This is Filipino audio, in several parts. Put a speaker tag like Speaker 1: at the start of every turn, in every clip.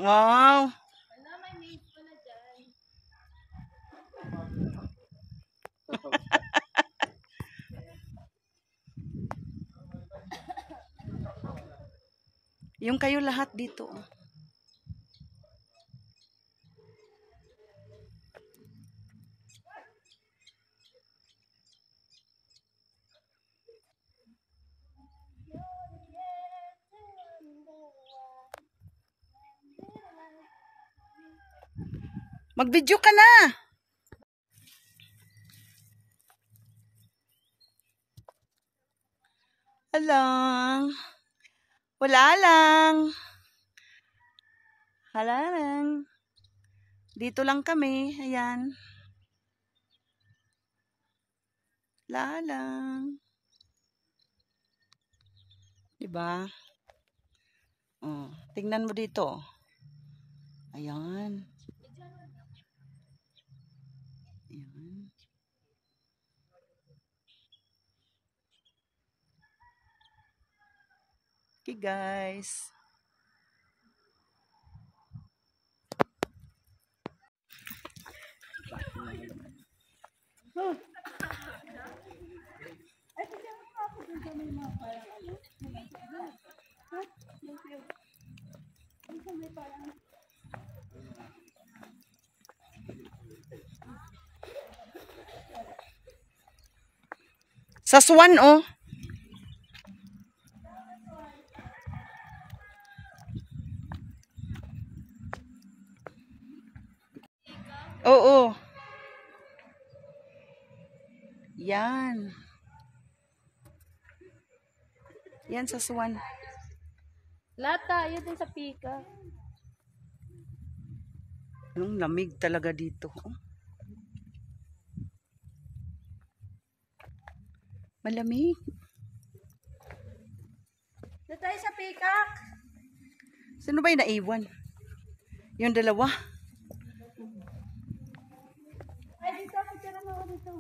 Speaker 1: Wow.
Speaker 2: Wala, may maid pala dyan.
Speaker 1: Yung kayo lahat dito. Mag-video ka na. Alang. Wala lang. Hala lang. Dito lang kami. Ayan. Wala lang. Diba? Oh, tingnan mo dito. Ayan. Ayan. Okay, guys. Sa Swan, oh. Oo. Yan. Yan sa Swan.
Speaker 2: Lata, yun din sa pika.
Speaker 1: Anong lamig talaga dito. Oh. Malamig.
Speaker 2: Doon tayo sa peacock.
Speaker 1: Sino ba yung naiwan? Yung dalawa?
Speaker 2: Ay, dito. Magtira mo ako dito.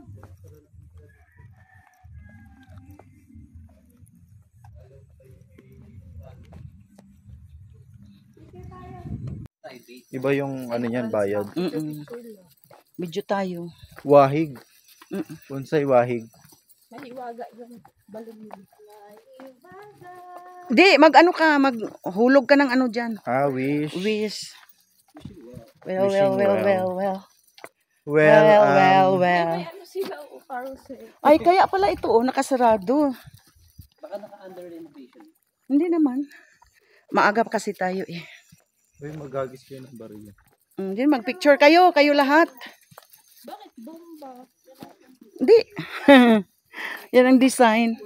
Speaker 3: Iba yung ano niyan, bayad.
Speaker 1: Medyo tayo.
Speaker 3: Wahig. Unsay wahig.
Speaker 2: Mahiwaga yung balon mo. Mahiwaga.
Speaker 1: Di, mag-ano ka, maghulog ka ng ano dyan.
Speaker 3: Ah, wish.
Speaker 1: Wish. Well,
Speaker 3: Wishing
Speaker 1: well.
Speaker 3: Well,
Speaker 2: May ano sila o carousel.
Speaker 1: Ay, kaya pala ito, oh, nakasarado.
Speaker 4: Baka naka-under renovation.
Speaker 1: Hindi naman. Maagap kasi tayo eh.
Speaker 3: uy, magagis kayo ng bariya.
Speaker 1: Hindi, mag-picture kayo lahat.
Speaker 2: Bakit bomba?
Speaker 1: Hindi. Yan ang design.